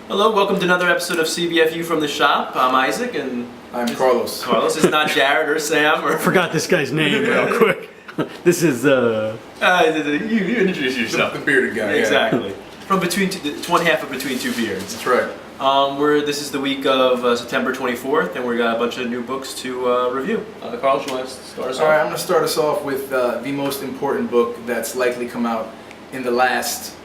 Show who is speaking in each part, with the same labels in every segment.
Speaker 1: Hello, welcome to another episode of CBFU from the shop. I'm Isaac, and
Speaker 2: I'm Carlos.
Speaker 1: Carlos is not Jared or Sam. Or
Speaker 3: Forgot this guy's name real quick. This is
Speaker 1: you introduce yourself.
Speaker 2: The bearded guy.
Speaker 1: Exactly. From between it's one half of Between Two Beards.
Speaker 2: That's right.
Speaker 1: This is the week of September 24th, and we got a bunch of new books to review. Carlos, you want to start us off?
Speaker 2: All right, I'm going to start us off with the most important book that's likely come out in the last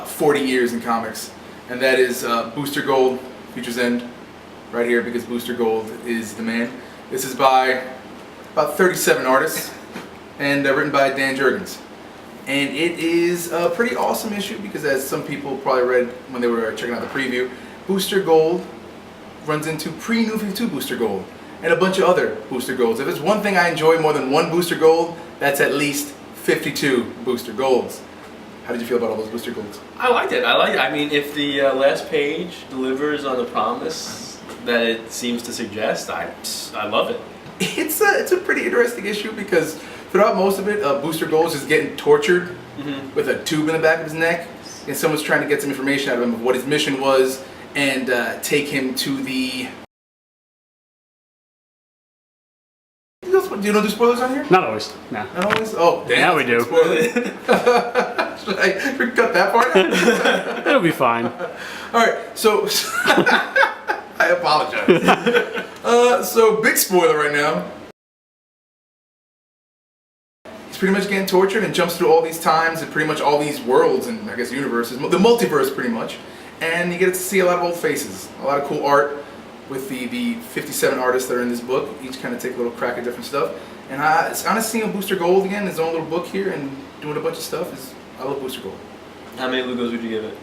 Speaker 2: 40 years in comics, and that is Booster Gold, Future's End, right here, because Booster Gold is the man. This is by about 37 artists, and written by Dan Jurgens. And it is a pretty awesome issue because, as some people probably read when they were checking out the preview, Booster Gold runs into pre-New 52 Booster Gold and a bunch of other Booster Golds. If there's one thing I enjoy more than one Booster Gold, that's at least 52 Booster Golds. How did you feel about all those Booster Golds?
Speaker 1: I liked it. I mean, if the last page delivers on the promise that it seems to suggest, I love it.
Speaker 2: It's a pretty interesting issue because throughout most of it, Booster Gold is just getting tortured with a tube in the back of his neck, and someone's trying to get some information out of him of what his mission was and take him to the... Do you know the spoilers on here?
Speaker 3: not always. Nah.
Speaker 2: Not always? Oh, damn.
Speaker 3: Now we do.
Speaker 2: Should I cut that part out?
Speaker 3: It'll be fine.
Speaker 2: Alright, so... I apologize. So, big spoiler right now. He's pretty much getting tortured and jumps through all these times and pretty much all these worlds and I guess universes, the multiverse pretty much. And you get to see a lot of old faces, a lot of cool art with the 57 artists that are in this book. Each kind of take a little crack at different stuff. And it's honestly seeing Booster Gold again, his own little book here and doing a bunch of stuff. I love Booster Gold.
Speaker 1: How many Lugos would you give it?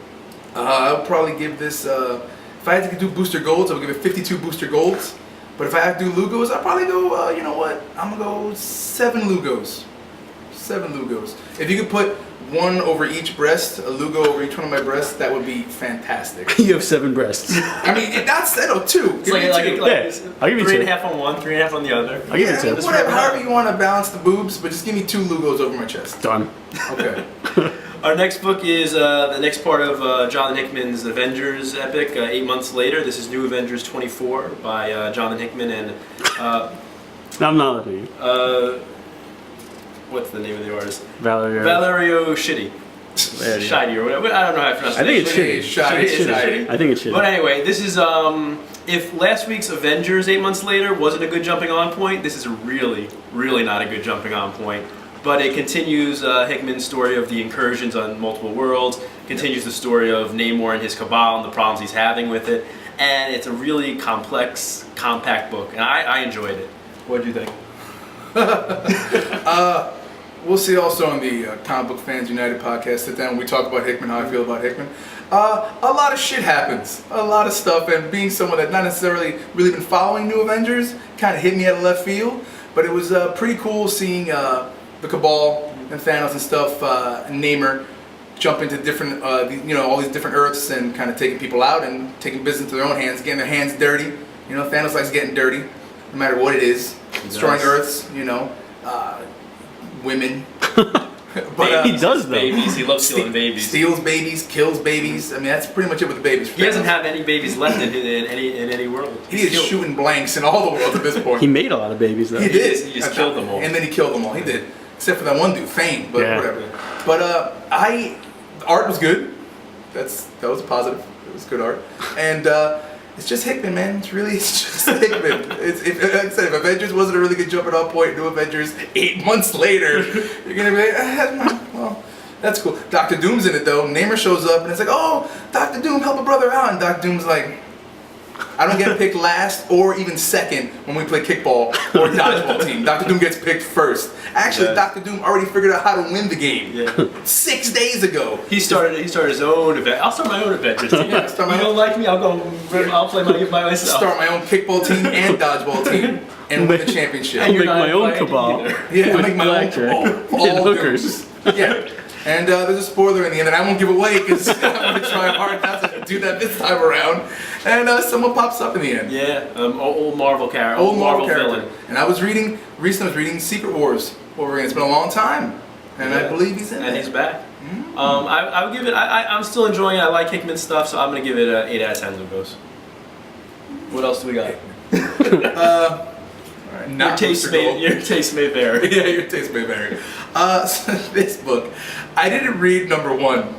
Speaker 2: I'll probably give this, if I had to do Booster Golds, I would give it 52 Booster Golds. But if I had to do Lugos, I'd probably go, you know what, I'm going to go 7 Lugos. 7 Lugos. If you could put one over each breast, a Lugo over each one of my breasts, that would be fantastic.
Speaker 3: You have 7 breasts.
Speaker 2: I mean, that's 2.
Speaker 1: It's like
Speaker 3: I'll give you 2.
Speaker 1: 3.5 on one, 3.5 on the other.
Speaker 3: I'll give you 2.
Speaker 2: Whatever, however you want to balance the boobs, but just give me 2 Lugos over my chest.
Speaker 3: Done.
Speaker 2: Okay.
Speaker 1: Our next book is the next part of Jonathan Hickman's Avengers epic, 8 months later. This is New Avengers 24 by Jonathan Hickman and...
Speaker 3: I'm not looking at you.
Speaker 1: What's the name of the artist?
Speaker 3: Valerio
Speaker 1: Shitty. Shitty or whatever. I don't know how to pronounce it.
Speaker 3: I think it's Shitty.
Speaker 2: Shitty.
Speaker 3: I think it's Shitty.
Speaker 1: But anyway, this is... if last week's Avengers 8 months later wasn't a good jumping on point, this is really, really not a good jumping on point. But it continues Hickman's story of the incursions on multiple worlds, continues the story of Namor and his cabal and the problems he's having with it, and it's a really complex, compact book, and I enjoyed it. What did you think?
Speaker 2: We'll see also on the Comic Book Fans United podcast, sit down when we talk about Hickman, how I feel about Hickman. A lot of shit happens, a lot of stuff, and being someone that not necessarily really been following New Avengers, kind of hit me out of left field, but it was pretty cool seeing the Cabal and Thanos and stuff, and Namor jump into different, all these different Earths and kind of taking people out and taking business into their own hands, getting their hands dirty. You know, Thanos likes getting dirty, no matter what it is. Destroying Earths, women.
Speaker 1: But
Speaker 3: he does though.
Speaker 1: Babies. He loves stealing babies.
Speaker 2: Steals babies, kills babies. I mean, that's pretty much it with the babies.
Speaker 1: He doesn't have any babies left in any world.
Speaker 2: He is shooting blanks in all the worlds at this point.
Speaker 3: He made a lot of babies though.
Speaker 2: He did.
Speaker 1: He just killed them all.
Speaker 2: And then he killed them all. He did. Except for that one dude, Fame, but
Speaker 3: Yeah.
Speaker 2: whatever. But the art was good. That was a positive. It was good art. And it's just Hickman, man. It's just Hickman. Like I said, if Avengers wasn't a really good jumping off point, New Avengers 8 months later, you're gonna be like, well, that's cool. Dr. Doom's in it though. Namor shows up and it's like, oh, Dr. Doom, help a brother out. And Dr. Doom's like, I don't get picked last or even second when we play kickball or dodgeball team. Dr. Doom gets picked first. Actually, Dr. Doom already figured out how to win the game 6 days ago.
Speaker 1: He started his own event. I'll start my own Avengers team.
Speaker 2: Yeah, start my
Speaker 1: you
Speaker 2: own.
Speaker 1: don't like me? I'll play by myself.
Speaker 2: Start my own kickball team and dodgeball team and win the championship.
Speaker 1: And
Speaker 3: I'll
Speaker 1: you're
Speaker 3: make my
Speaker 1: not
Speaker 3: own
Speaker 1: invited
Speaker 3: cabal.
Speaker 1: either.
Speaker 2: Yeah, I
Speaker 3: With
Speaker 2: make my own
Speaker 3: blackjack
Speaker 2: all
Speaker 3: and hookers.
Speaker 2: Yeah. And there's a spoiler in the end that I won't give away because I'm going to try hard not to do that this time around. And someone pops up in the end.
Speaker 1: Yeah, old Marvel character.
Speaker 2: Old Marvel character.
Speaker 1: villain.
Speaker 2: And I was recently Secret Wars Wolverine. It's been a long time. And I believe he's in
Speaker 1: And
Speaker 2: it.
Speaker 1: he's back. I would give it. I'm still enjoying it. I like Hickman's stuff, so I'm gonna give it an 8 out of 10 Lugos. What else do we got?
Speaker 2: Not Booster Gold.
Speaker 1: Your taste may vary.
Speaker 2: Yeah, your taste may vary. So this book, I didn't read number 1,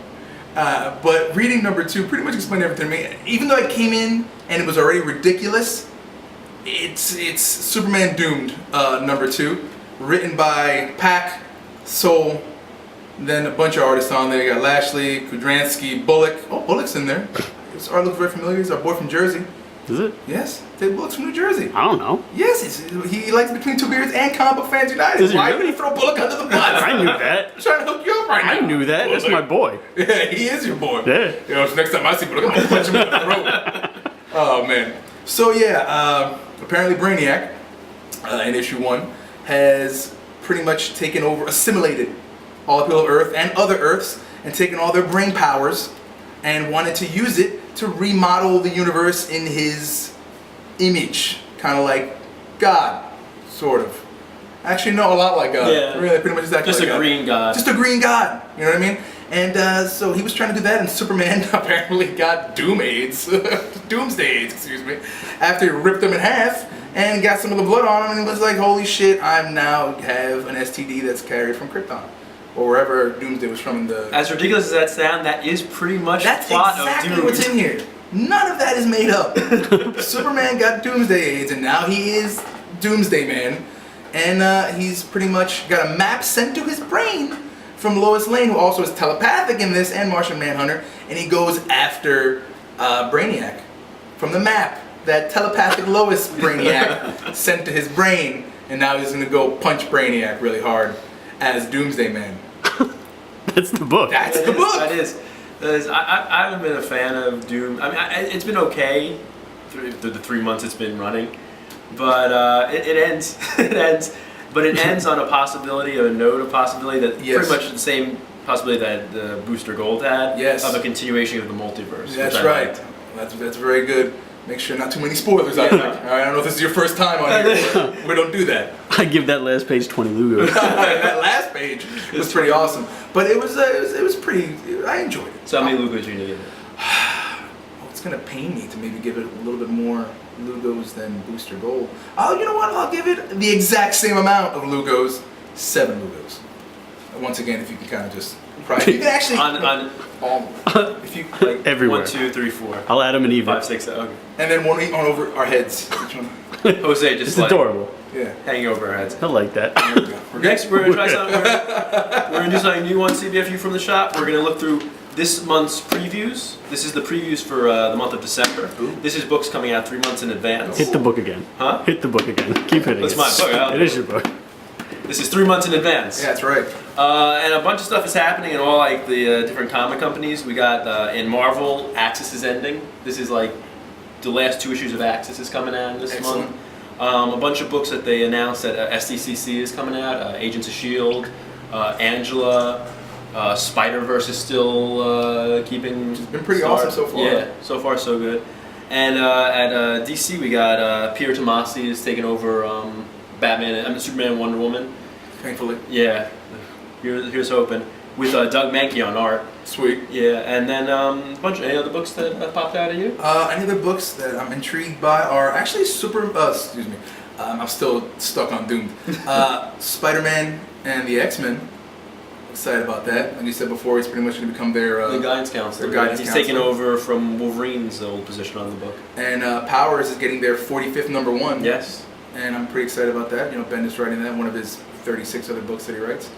Speaker 2: but reading number 2 pretty much explained everything to me. Even though I came in and it was already ridiculous, it's Superman Doomed number 2, written by Pack, Soul, then a bunch of artists on there. You got Lashley, Kudransky, Bullock. Oh, Bullock's in there. His art looks very familiar. He's our boy from Jersey.
Speaker 3: Is it?
Speaker 2: Yes, Dave Bullock's from New Jersey.
Speaker 3: I don't know.
Speaker 2: Yes, he likes Between Two Beards and Comic Book Fans United.
Speaker 3: Does he
Speaker 2: Why
Speaker 3: really?
Speaker 2: would he throw Bullock under the bus?
Speaker 3: I knew that.
Speaker 2: I'm trying to hook you up right now.
Speaker 3: I knew that. That's my boy.
Speaker 2: Yeah, he is your boy.
Speaker 3: Yeah.
Speaker 2: You know, so next time I see Bullock, I'm gonna punch him in the throat. Oh man. So yeah, apparently Brainiac in issue 1 has pretty much taken over, assimilated all the people of Earth and other Earths, and taken all their brain powers and wanted to use it to remodel the universe in his image, kind of like God, sort of. Actually, no, a lot like God.
Speaker 1: Yeah.
Speaker 2: Really, pretty much exactly
Speaker 1: Just
Speaker 2: like
Speaker 1: a
Speaker 2: God.
Speaker 1: green god.
Speaker 2: Just a green god. You know what I mean? And so he was trying to do that, and Superman apparently got Doomsday AIDS, excuse me, after he ripped him in half and got some of the blood on him, and he was like, "Holy shit! I now have an STD that's carried from Krypton." Or wherever Doomsday was from in the...
Speaker 1: As ridiculous as that sounds, that is pretty much
Speaker 2: That's
Speaker 1: the plot
Speaker 2: exactly
Speaker 1: of Doom.
Speaker 2: what's in here. None of that is made up. Superman got Doomsday AIDS, and now he is Doomsday Man. And he's pretty much got a map sent to his brain from Lois Lane, who also is telepathic in this, and Martian Manhunter. And he goes after Brainiac from the map. That telepathic Lois Brainiac sent to his brain. And now he's going to go punch Brainiac really hard as Doomsday Man.
Speaker 3: That's the book.
Speaker 2: That's the book.
Speaker 1: That is. I haven't been a fan of Doom. I mean, it's been okay through the 3 months it's been running, but it ends. It ends. But it ends on a possibility, a note of possibility that
Speaker 2: Yes.
Speaker 1: pretty much the same possibility that the Booster Gold had.
Speaker 2: Yes.
Speaker 1: Of a continuation of the multiverse.
Speaker 2: That's
Speaker 1: which I
Speaker 2: right.
Speaker 1: liked.
Speaker 2: That's very good. Make sure not too many spoilers out
Speaker 1: Yeah.
Speaker 2: there. I don't know if this is your first time on here. But we don't do that.
Speaker 3: I give that last page 20 Lugos.
Speaker 2: That last page was pretty awesome. But it was pretty. I enjoyed it.
Speaker 1: So how many Lugos you need?
Speaker 2: Oh, it's gonna pain me to maybe give it a little bit more Lugos than Booster Gold. Oh, you know what? I'll give it the exact same amount of Lugos. 7 Lugos. Once again, if you can kind of just. You can actually.
Speaker 1: on if you like
Speaker 3: Everywhere.
Speaker 1: 1, 2, 3, 4,
Speaker 3: I'll add them and even.
Speaker 1: 5, 6, okay.
Speaker 2: And then one on over our heads. Which one?
Speaker 1: Jose just
Speaker 3: It's
Speaker 1: like
Speaker 3: adorable.
Speaker 2: Yeah.
Speaker 1: hanging over our heads.
Speaker 3: I like that.
Speaker 2: There we go. We're good.
Speaker 1: Next, we're gonna try something. We're gonna do something new on CBFU from the shop. We're gonna look through this month's previews. This is the previews for the month of December.
Speaker 2: Ooh.
Speaker 1: This is books coming out 3 months in advance.
Speaker 3: Hit the book again.
Speaker 1: Huh?
Speaker 3: Hit the book again. Keep hitting
Speaker 1: That's
Speaker 3: it.
Speaker 1: my book.
Speaker 3: It is your book.
Speaker 1: This is 3 months in advance.
Speaker 2: Yeah, that's right.
Speaker 1: And a bunch of stuff is happening in all like the different comic companies. We got in Marvel, Axis is ending. This is like the last 2 issues of Axis is coming out this
Speaker 2: Excellent.
Speaker 1: month. A bunch of books that they announced that SDCC is coming out. Agents of S.H.I.E.L.D., Angela, Spider-Verse is still keeping...
Speaker 2: It's been pretty awesome so far.
Speaker 1: Yeah, so far so good. And at DC we got Peter Tomasi is taking over Superman and Wonder Woman.
Speaker 2: Thankfully.
Speaker 1: Yeah, here's hoping. With Doug Mankey on art.
Speaker 2: Sweet.
Speaker 1: Yeah, and then any other books that popped out of you?
Speaker 2: Any other books that I'm intrigued by are actually excuse me. I'm still stuck on Doom. Spider-Man and the X-Men. Excited about that. Like you said before, he's pretty much going to become their
Speaker 1: The guidance counselor.
Speaker 2: their guidance
Speaker 1: He's
Speaker 2: counselor.
Speaker 1: taking over from Wolverine's old position on the book.
Speaker 2: And Powers is getting their 45th #1.
Speaker 1: Yes.
Speaker 2: And I'm pretty excited about that. You know, Bendis writing that, one of his 36 other books that he writes.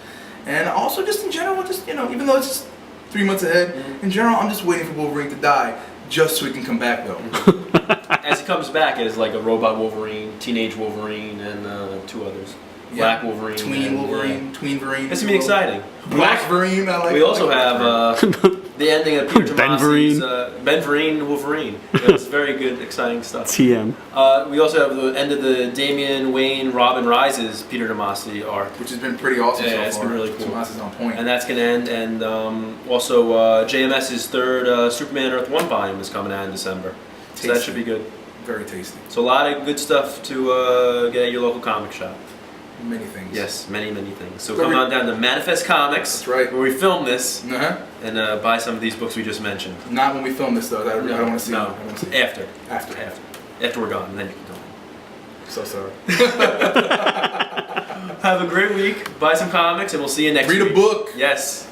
Speaker 2: And also just in general, just, you know, even though it's just 3 months ahead, in general, I'm just waiting for Wolverine to die, just so he can come back, though.
Speaker 1: As he comes back as like a robot Wolverine, teenage Wolverine, and 2 others. Black Wolverine.
Speaker 2: Tween Wolverine. Tween Wolverine.
Speaker 1: It's gonna be exciting.
Speaker 2: Black Wolverine, I like
Speaker 1: We also
Speaker 2: I like
Speaker 1: have the ending of Peter
Speaker 3: Ben
Speaker 1: Tomasi's
Speaker 3: Vereen.
Speaker 1: Ben Vereen Wolverine. It's very good, exciting stuff.
Speaker 3: TM.
Speaker 1: We also have the end of the Damian Wayne Robin Rises Peter Tomasi arc.
Speaker 2: which has been pretty awesome so
Speaker 1: Yeah,
Speaker 2: far.
Speaker 1: it's been really cool.
Speaker 2: Tomas is on point.
Speaker 1: And that's going to end. And also JMS's third Superman Earth 1 volume is coming out in December. So that
Speaker 2: Tasty.
Speaker 1: should be good.
Speaker 2: Very tasty.
Speaker 1: So a lot of good stuff to get at your local comic shop.
Speaker 2: many things.
Speaker 1: Yes, many things. So
Speaker 2: But
Speaker 1: come
Speaker 2: we-
Speaker 1: on down to Manifest Comics,
Speaker 2: That's right.
Speaker 1: where we film this,
Speaker 2: Uh-huh.
Speaker 1: and buy some of these books we just mentioned.
Speaker 2: Not when we film this though. I don't want to see.
Speaker 1: No,
Speaker 2: I don't wanna see it.
Speaker 1: after. After we're gone, then you can go.
Speaker 2: So sorry.
Speaker 1: Have a great week. Buy some comics, and we'll see you next week.
Speaker 2: Read a book.
Speaker 1: Yes.